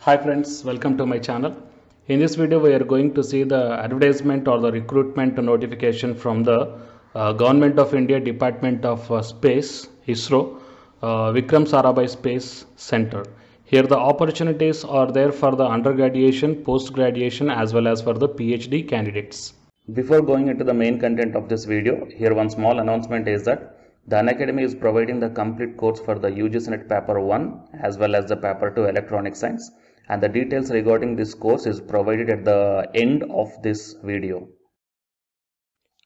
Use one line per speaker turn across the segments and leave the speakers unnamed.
Hi friends, welcome to my channel. In this video we are going to see the advertisement or the recruitment notification from the Government of India Department of Space, ISRO, Vikram Sarabhai Space Center. Here the opportunities are there for the undergraduation, post-graduation as well as for the PhD candidates. Before going into the main content of this video, here one small announcement is that the Unacademy is providing the complete course for the UGC NET Paper 1 as well as the Paper 2 Electronic Science, and the details regarding this course is provided at the end of this video.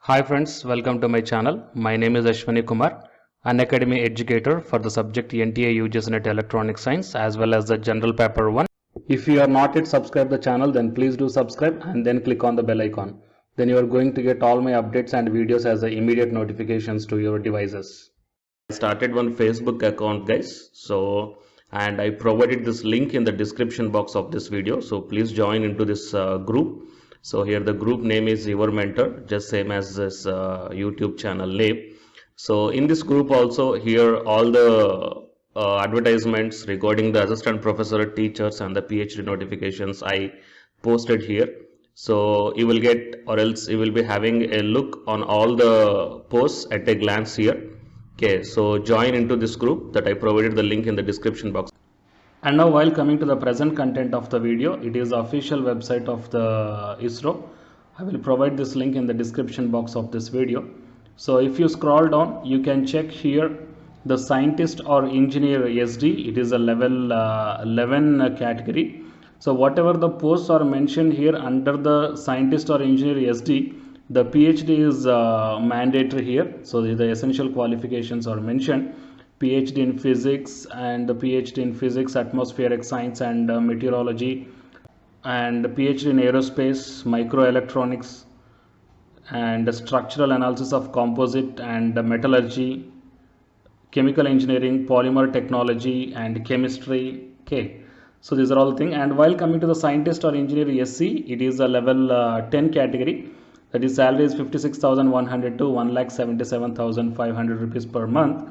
Hi friends, welcome to my channel. My name is Ashwani Kumar, Unacademy educator for the subject NTA UGC NET Electronic Science as well as the General Paper 1. If you are not yet subscribed the channel, then please do subscribe and then click on the bell icon. Then you are going to get all my updates and videos as the immediate notifications to your devices. I started one Facebook account, guys. And I provided this link in the description box of this video. So please join into this group. So here the group name is Your Mentor, just same as this YouTube channel name. So in this group also, here all the advertisements regarding the assistant professor, teachers and the PhD notifications I posted here. So you will get, or else you will be having a look on all the posts at a glance here. Okay, so join into this group that I provided the link in the description box. And now while coming to the present content of the video, it is the official website of the ISRO. I will provide this link in the description box of this video. So if you scroll down, you can check here the scientist or engineer SD. It is a level 11 category. So whatever the posts are mentioned here under the scientist or engineer SD, the PhD is mandatory here. So the essential qualifications are mentioned: PhD in physics and the PhD in physics, atmospheric science and meteorology, and PhD in aerospace, microelectronics, and structural analysis of composite and metallurgy, chemical engineering, polymer technology and chemistry. Okay, so these are all the things. And while coming to the scientist or engineer SC, it is a level 10 category. That is, salary is 56,100 to 1,77,500 rupees per month.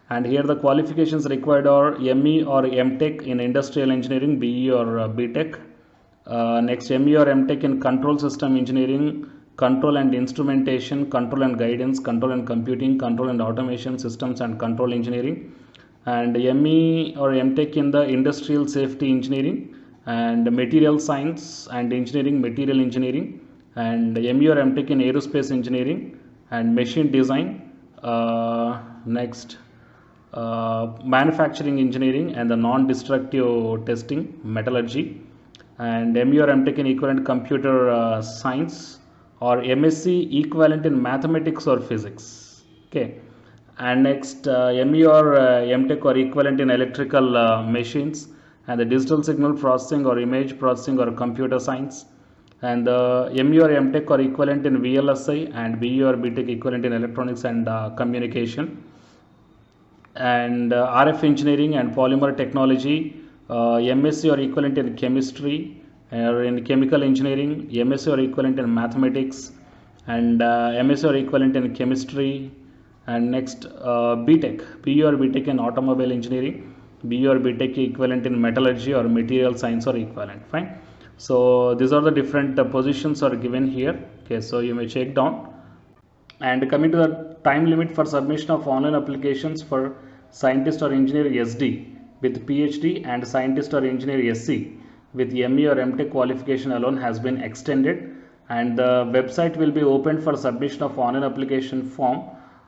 And here the qualifications required are ME or MTech in industrial engineering, BE or BTech. Next, ME or MTech in control system engineering, control and instrumentation, control and guidance, control and computing, control and automation systems and control engineering. And ME or MTech in the industrial safety engineering and material science and engineering, material engineering. And ME or MTech in aerospace engineering and machine design. Next, manufacturing engineering and the non-destructive testing, metallurgy. And ME or MTech in equivalent computer science or MSc equivalent in mathematics or physics. Okay. And next, ME or MTech or equivalent in electrical machines and the digital signal processing or image processing or computer science. And the ME or MTech or equivalent in VLSI and BE or BTech equivalent in electronics and communication. And RF engineering and polymer technology, MSc or equivalent in chemistry or in chemical engineering, MSc or equivalent in mathematics, and MSc or equivalent in chemistry. And next, BTech, BE or BTech in automobile engineering, BE or BTech equivalent in metallurgy or material science or equivalent. Fine. So these are the different positions are given here. Okay, so you may check down. And coming to the time limit for submission of online applications for scientist or engineer SD with PhD and scientist or engineer SC with ME or MTech qualification alone has been extended, and the website will be opened for submission of online application form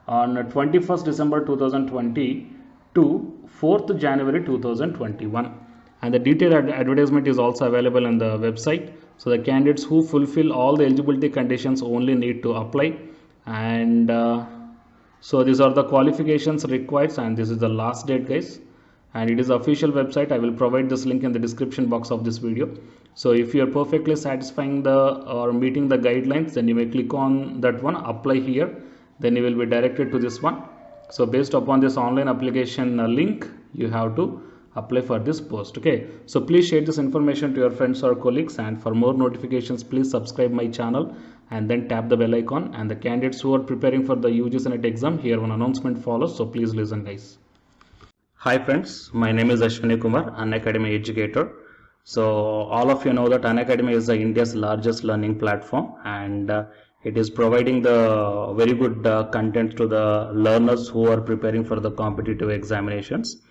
on 21st December 2020 to 4th January 2021. And the detailed advertisement is also available on the website. So the candidates who fulfill all the eligibility conditions only need to apply. And so these are the qualifications required, and this is the last date, guys. And it is the official website. I will provide this link in the description box of this video. So if you are perfectly satisfying or meeting the guidelines, then you may click on that one, apply here. Then you will be directed to this one. So based upon this online application link, you have to apply for this post. Okay, so please share this information to your friends or colleagues, and for more notifications please subscribe my channel and then tap the bell icon. And the candidates who are preparing for the UGC NET exam, here one announcement follows, so please listen, guys. Hi friends, my name is Ashwani Kumar, Unacademy educator. So all of you know that Unacademy is the India's largest learning platform, and it is providing the very good content to the learners who are preparing for the competitive examinations.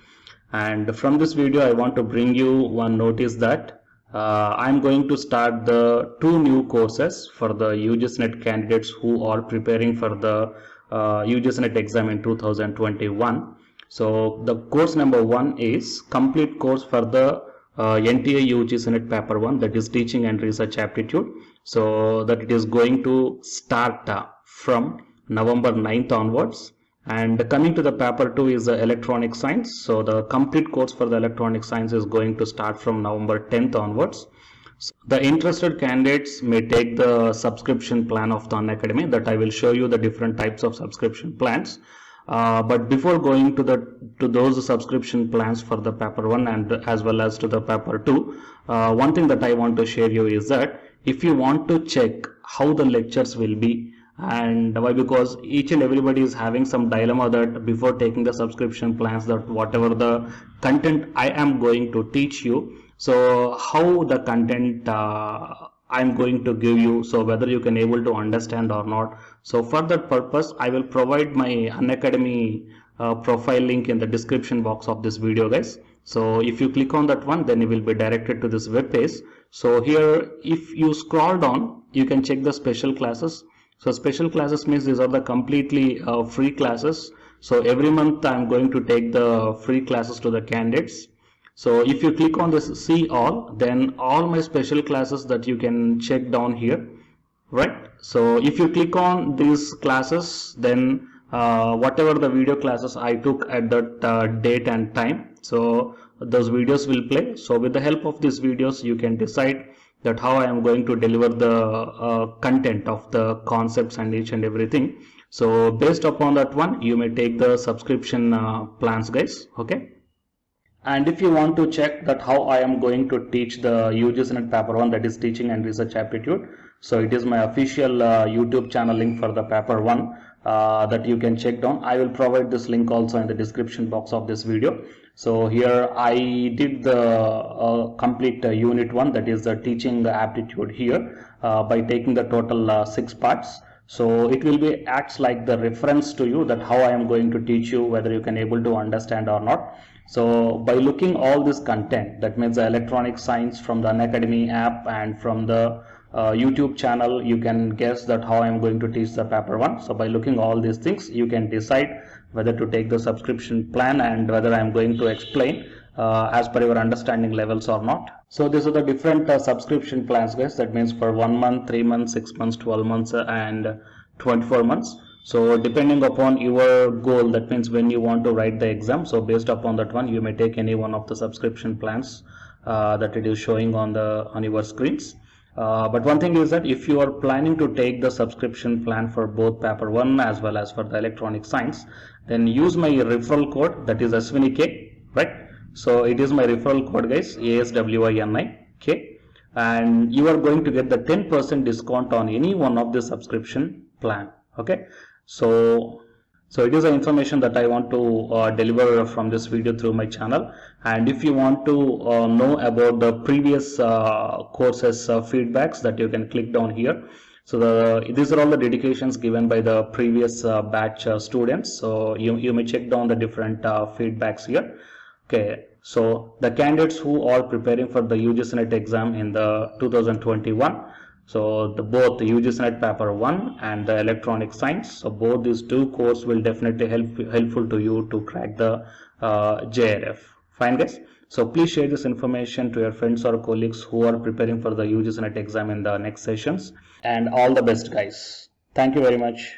And from this video I want to bring you one notice that I'm going to start the 2 new courses for the UGC-NET candidates who are preparing for the UGC-NET exam in 2021. So the course number 1 is complete course for the NTA UGC-NET paper 1, that is teaching and research aptitude. So that it is going to start from November 9th onwards. And coming to the paper 2 is the electronic science. So the complete course for the electronic science is going to start from November 10th onwards. So the interested candidates may take the subscription plan of the Unacademy, that I will show you the different types of subscription plans. But before going to those subscription plans for the paper 1 and as well as to the paper 2, one thing that I want to share you is that if you want to check how the lectures will be, and why, because each and everybody is having some dilemma that before taking the subscription plans, that whatever the content I am going to teach you, so how the content I'm going to give you, so whether you can able to understand or not. So for that purpose I will provide my Unacademy profile link in the description box of this video, guys. So if you click on that one, then you will be directed to this web page. So here if you scroll down, you can check the special classes. So special classes means these are the completely free classes. So every month I am going to take the free classes to the candidates. So if you click on this see all, then all my special classes that you can check down here, right? So if you click on these classes, then whatever the video classes I took at that date and time, so those videos will play. So with the help of these videos you can decide that how I am going to deliver the content of the concepts and each and everything. So based upon that one, you may take the subscription plans, guys. Okay. And if you want to check that how I am going to teach the UGC-NET paper 1, that is teaching and research aptitude, so it is my official YouTube channel link for the paper 1 that you can check down. I will provide this link also in the description box of this video. So here I did the complete unit 1, that is the teaching aptitude here by taking the total 6 parts. So it will be acts like the reference to you that how I am going to teach you, whether you can able to understand or not. So by looking all this content, that means the electronic science from the Unacademy app and from the YouTube channel, you can guess that how I am going to teach the paper 1. So by looking all these things, you can decide whether to take the subscription plan and whether I am going to explain as per your understanding levels or not. So these are the different subscription plans, guys. That means for 1 month, 3 months, 6 months, 12 months and 24 months. So depending upon your goal, that means when you want to write the exam, so based upon that one, you may take any one of the subscription plans that it is showing on your screens. But one thing is that if you are planning to take the subscription plan for both paper 1 as well as for the electronic science, then use my referral code, that is ASWINIK, right? So it is my referral code, guys, ASWINIK, and you are going to get the 10% discount on any one of the subscription plan. Okay, so it is the information that I want to deliver from this video through my channel. And if you want to know about the previous courses feedbacks, that you can click down here. So these are all the dedications given by the previous batch students. So you may check down the different feedbacks here. Okay, so the candidates who are preparing for the UGC-NET exam in the 2021, so both the UGC-NET paper 1 and the electronic science, so both these 2 courses will definitely helpful to you to crack the JRF. Fine, guys. So please share this information to your friends or colleagues who are preparing for the UGC-NET exam in the next sessions. And all the best, guys. Thank you very much.